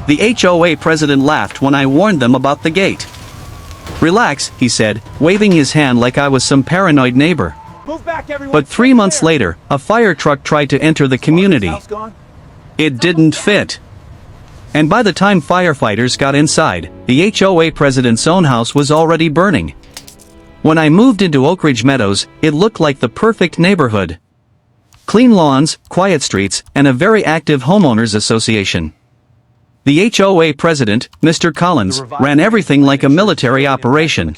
The HOA president laughed when I warned them about the gate. "Relax," he said, waving his hand like I was some paranoid neighbor. Move back, everyone. But 3 months later, a fire truck tried to enter the community. It didn't fit. And by the time firefighters got inside, the HOA president's own house was already burning. When I moved into Oak Ridge Meadows, it looked like the perfect neighborhood. Clean lawns, quiet streets, and a very active homeowners association. The HOA president, Mr. Collins, ran everything like a military operation.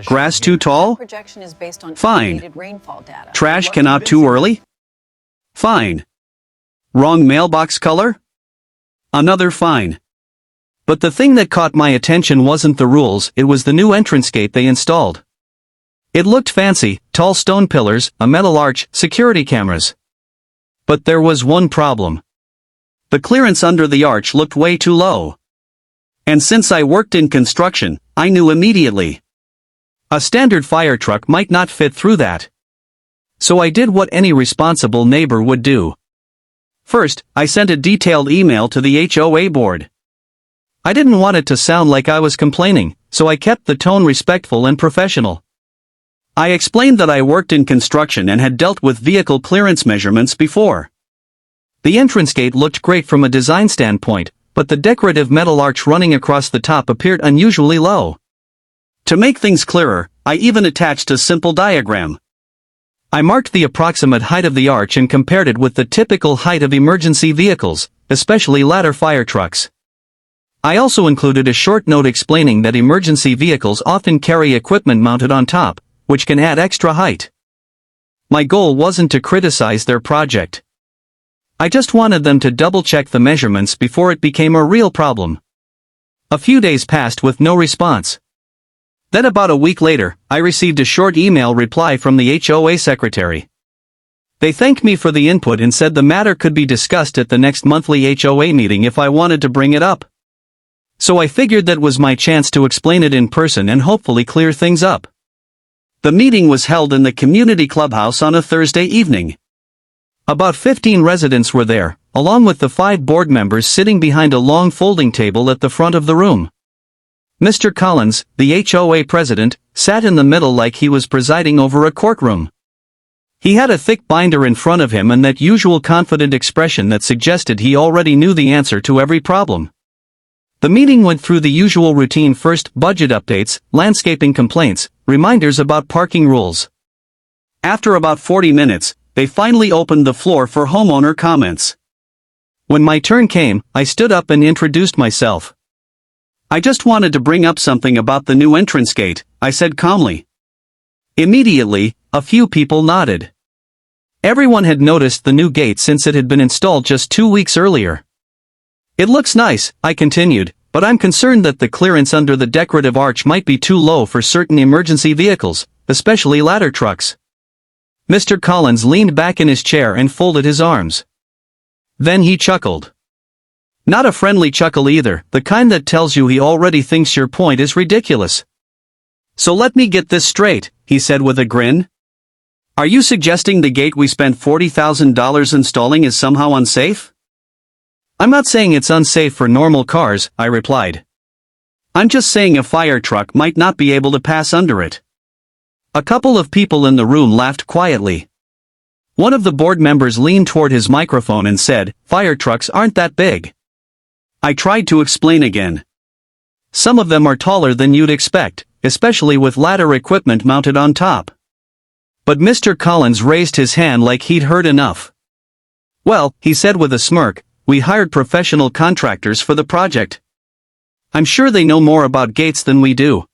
Grass too tall? Fine. Trash cannot too early? Fine. Wrong mailbox color? Another fine. But the thing that caught my attention wasn't the rules, it was the new entrance gate they installed. It looked fancy, tall stone pillars, a metal arch, security cameras. But there was one problem. The clearance under the arch looked way too low. And since I worked in construction, I knew immediately. A standard fire truck might not fit through that. So I did what any responsible neighbor would do. First, I sent a detailed email to the HOA board. I didn't want it to sound like I was complaining, so I kept the tone respectful and professional. I explained that I worked in construction and had dealt with vehicle clearance measurements before. The entrance gate looked great from a design standpoint, but the decorative metal arch running across the top appeared unusually low. To make things clearer, I even attached a simple diagram. I marked the approximate height of the arch and compared it with the typical height of emergency vehicles, especially ladder fire trucks. I also included a short note explaining that emergency vehicles often carry equipment mounted on top, which can add extra height. My goal wasn't to criticize their project. I just wanted them to double-check the measurements before it became a real problem. A few days passed with no response. Then about a week later, I received a short email reply from the HOA secretary. They thanked me for the input and said the matter could be discussed at the next monthly HOA meeting if I wanted to bring it up. So I figured that was my chance to explain it in person and hopefully clear things up. The meeting was held in the community clubhouse on a Thursday evening. About 15 residents were there, along with the 5 board members sitting behind a long folding table at the front of the room. Mr. Collins, the HOA president, sat in the middle like he was presiding over a courtroom. He had a thick binder in front of him and that usual confident expression that suggested he already knew the answer to every problem. The meeting went through the usual routine: first, budget updates, landscaping complaints, reminders about parking rules. After about 40 minutes, they finally opened the floor for homeowner comments. When my turn came, I stood up and introduced myself. "I just wanted to bring up something about the new entrance gate," I said calmly. Immediately, a few people nodded. Everyone had noticed the new gate since it had been installed just 2 weeks earlier. "It looks nice," I continued, "but I'm concerned that the clearance under the decorative arch might be too low for certain emergency vehicles, especially ladder trucks." Mr. Collins leaned back in his chair and folded his arms. Then he chuckled. Not a friendly chuckle either, the kind that tells you he already thinks your point is ridiculous. "So let me get this straight," he said with a grin. "Are you suggesting the gate we spent $40,000 installing is somehow unsafe?" "I'm not saying it's unsafe for normal cars," I replied. "I'm just saying a fire truck might not be able to pass under it." A couple of people in the room laughed quietly. One of the board members leaned toward his microphone and said, "Fire trucks aren't that big." I tried to explain again. "Some of them are taller than you'd expect, especially with ladder equipment mounted on top." But Mr. Collins raised his hand like he'd heard enough. "Well," he said with a smirk, "we hired professional contractors for the project. I'm sure they know more about gates than we do."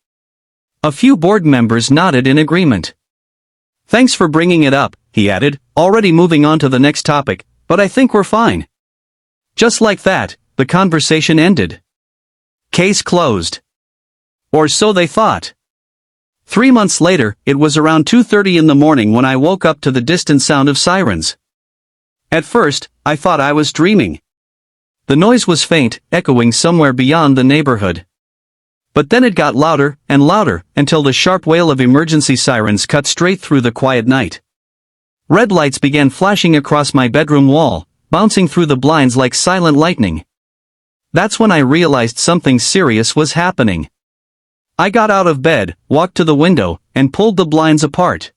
A few board members nodded in agreement. "Thanks for bringing it up," he added, already moving on to the next topic, "but I think we're fine." Just like that, the conversation ended. Case closed. Or so they thought. 3 months later, it was around 2:30 in the morning when I woke up to the distant sound of sirens. At first, I thought I was dreaming. The noise was faint, echoing somewhere beyond the neighborhood. But then it got louder and louder, until the sharp wail of emergency sirens cut straight through the quiet night. Red lights began flashing across my bedroom wall, bouncing through the blinds like silent lightning. That's when I realized something serious was happening. I got out of bed, walked to the window, and pulled the blinds apart.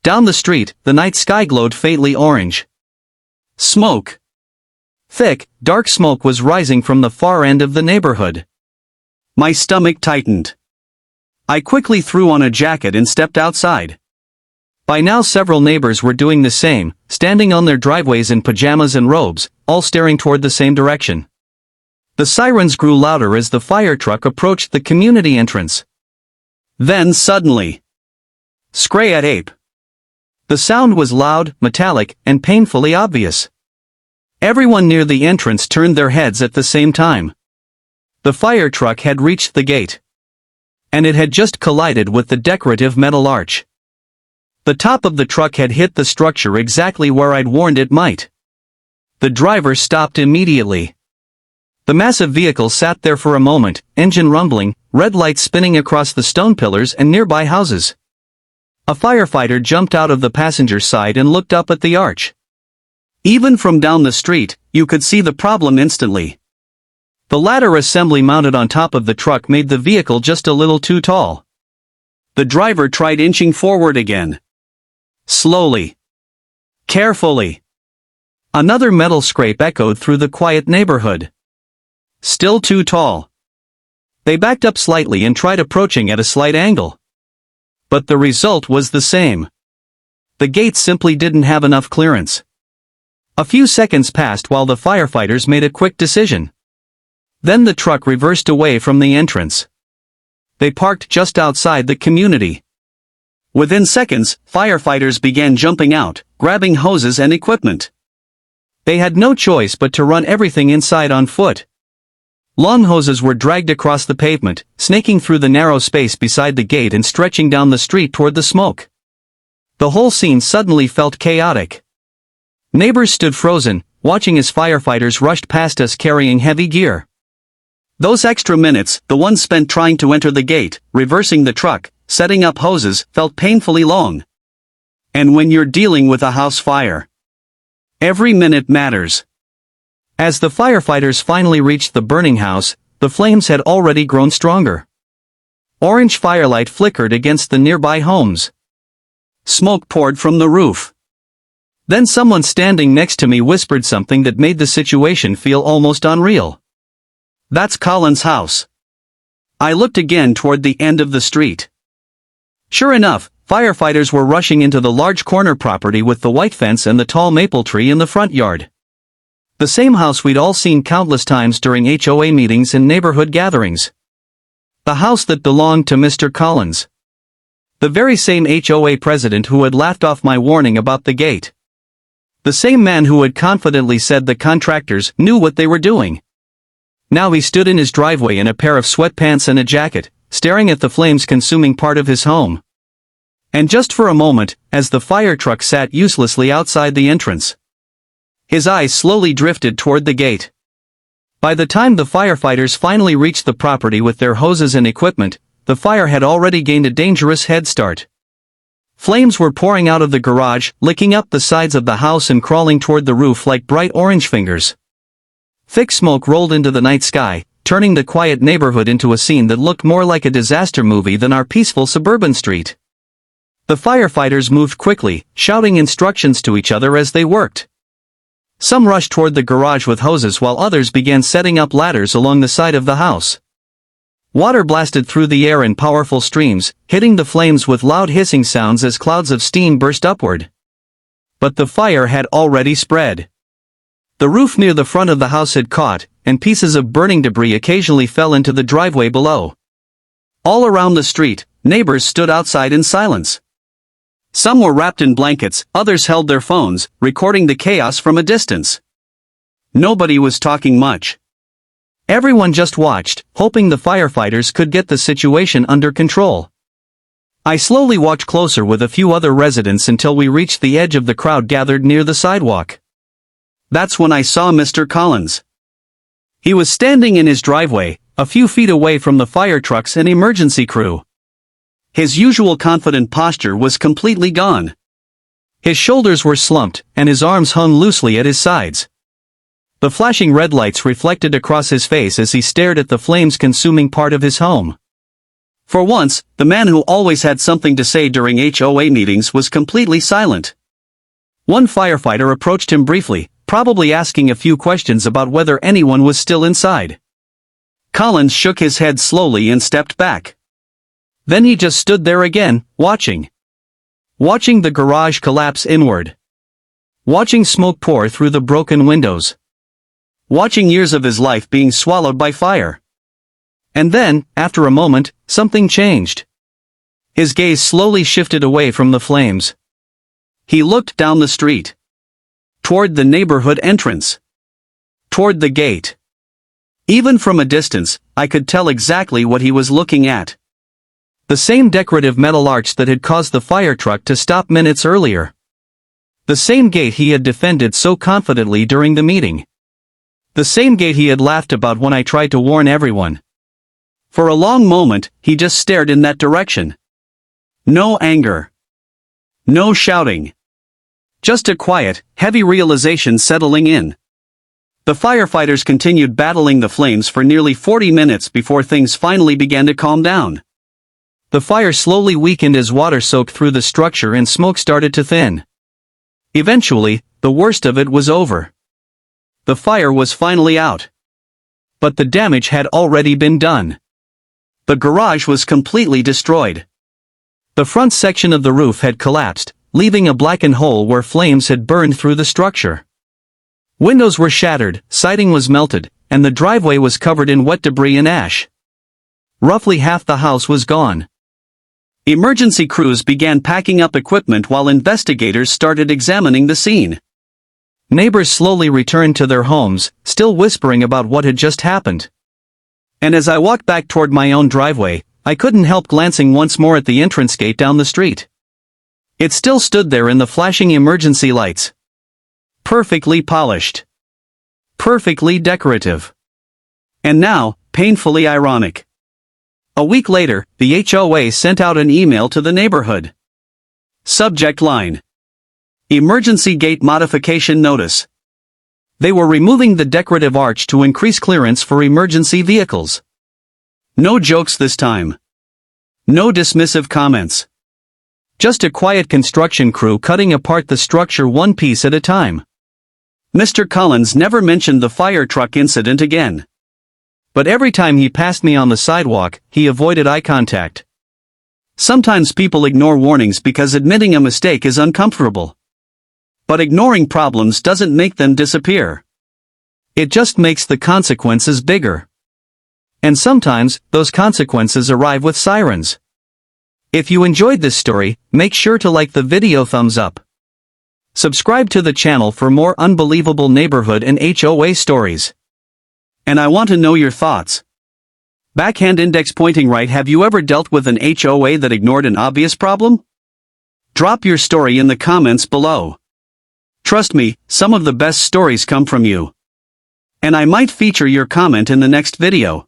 Down the street, the night sky glowed faintly orange. Smoke. Thick, dark smoke was rising from the far end of the neighborhood. My stomach tightened. I quickly threw on a jacket and stepped outside. By now several neighbors were doing the same, standing on their driveways in pajamas and robes, all staring toward the same direction. The sirens grew louder as the fire truck approached the community entrance. Then suddenly, scray at ape. The sound was loud, metallic, and painfully obvious. Everyone near the entrance turned their heads at the same time. The fire truck had reached the gate. And it had just collided with the decorative metal arch. The top of the truck had hit the structure exactly where I'd warned it might. The driver stopped immediately. The massive vehicle sat there for a moment, engine rumbling, red lights spinning across the stone pillars and nearby houses. A firefighter jumped out of the passenger side and looked up at the arch. Even from down the street, you could see the problem instantly. The ladder assembly mounted on top of the truck made the vehicle just a little too tall. The driver tried inching forward again. Slowly. Carefully. Another metal scrape echoed through the quiet neighborhood. Still too tall. They backed up slightly and tried approaching at a slight angle. But the result was the same. The gate simply didn't have enough clearance. A few seconds passed while the firefighters made a quick decision. Then the truck reversed away from the entrance. They parked just outside the community. Within seconds, firefighters began jumping out, grabbing hoses and equipment. They had no choice but to run everything inside on foot. Lawn hoses were dragged across the pavement, snaking through the narrow space beside the gate and stretching down the street toward the smoke. The whole scene suddenly felt chaotic. Neighbors stood frozen, watching as firefighters rushed past us carrying heavy gear. Those extra minutes, the ones spent trying to enter the gate, reversing the truck, setting up hoses, felt painfully long. And when you're dealing with a house fire, every minute matters. As the firefighters finally reached the burning house, the flames had already grown stronger. Orange firelight flickered against the nearby homes. Smoke poured from the roof. Then someone standing next to me whispered something that made the situation feel almost unreal. "That's Colin's house." I looked again toward the end of the street. Sure enough, firefighters were rushing into the large corner property with the white fence and the tall maple tree in the front yard. The same house we'd all seen countless times during HOA meetings and neighborhood gatherings. The house that belonged to Mr. Collins. The very same HOA president who had laughed off my warning about the gate. The same man who had confidently said the contractors knew what they were doing. Now he stood in his driveway in a pair of sweatpants and a jacket, staring at the flames consuming part of his home. And just for a moment, as the fire truck sat uselessly outside the entrance, his eyes slowly drifted toward the gate. By the time the firefighters finally reached the property with their hoses and equipment, the fire had already gained a dangerous head start. Flames were pouring out of the garage, licking up the sides of the house and crawling toward the roof like bright orange fingers. Thick smoke rolled into the night sky, turning the quiet neighborhood into a scene that looked more like a disaster movie than our peaceful suburban street. The firefighters moved quickly, shouting instructions to each other as they worked. Some rushed toward the garage with hoses while others began setting up ladders along the side of the house. Water blasted through the air in powerful streams, hitting the flames with loud hissing sounds as clouds of steam burst upward. But the fire had already spread. The roof near the front of the house had caught, and pieces of burning debris occasionally fell into the driveway below. All around the street, neighbors stood outside in silence. Some were wrapped in blankets, others held their phones, recording the chaos from a distance. Nobody was talking much. Everyone just watched, hoping the firefighters could get the situation under control. I slowly walked closer with a few other residents until we reached the edge of the crowd gathered near the sidewalk. That's when I saw Mr. Collins. He was standing in his driveway, a few feet away from the fire trucks and emergency crew. His usual confident posture was completely gone. His shoulders were slumped, and his arms hung loosely at his sides. The flashing red lights reflected across his face as he stared at the flames consuming part of his home. For once, the man who always had something to say during HOA meetings was completely silent. One firefighter approached him briefly, probably asking a few questions about whether anyone was still inside. Collins shook his head slowly and stepped back. Then he just stood there again, watching. Watching the garage collapse inward. Watching smoke pour through the broken windows. Watching years of his life being swallowed by fire. And then, after a moment, something changed. His gaze slowly shifted away from the flames. He looked down the street. Toward the neighborhood entrance. Toward the gate. Even from a distance, I could tell exactly what he was looking at. The same decorative metal arch that had caused the fire truck to stop minutes earlier. The same gate he had defended so confidently during the meeting. The same gate he had laughed about when I tried to warn everyone. For a long moment, he just stared in that direction. No anger. No shouting. Just a quiet, heavy realization settling in. The firefighters continued battling the flames for nearly 40 minutes before things finally began to calm down. The fire slowly weakened as water soaked through the structure and smoke started to thin. Eventually, the worst of it was over. The fire was finally out. But the damage had already been done. The garage was completely destroyed. The front section of the roof had collapsed, leaving a blackened hole where flames had burned through the structure. Windows were shattered, siding was melted, and the driveway was covered in wet debris and ash. Roughly half the house was gone. Emergency crews began packing up equipment while investigators started examining the scene. Neighbors slowly returned to their homes, still whispering about what had just happened. And as I walked back toward my own driveway, I couldn't help glancing once more at the entrance gate down the street. It still stood there in the flashing emergency lights. Perfectly polished. Perfectly decorative. And now, painfully ironic. A week later, the HOA sent out an email to the neighborhood. Subject line. Emergency gate modification notice. They were removing the decorative arch to increase clearance for emergency vehicles. No jokes this time. No dismissive comments. Just a quiet construction crew cutting apart the structure one piece at a time. Mr. Collins never mentioned the fire truck incident again. But every time he passed me on the sidewalk, he avoided eye contact. Sometimes people ignore warnings because admitting a mistake is uncomfortable. But ignoring problems doesn't make them disappear. It just makes the consequences bigger. And sometimes, those consequences arrive with sirens. If you enjoyed this story, make sure to like the video, thumbs up. Subscribe to the channel for more unbelievable neighborhood and HOA stories. And I want to know your thoughts. Backhand index pointing right. Have you ever dealt with an HOA that ignored an obvious problem? Drop your story in the comments below. Trust me, some of the best stories come from you. And I might feature your comment in the next video.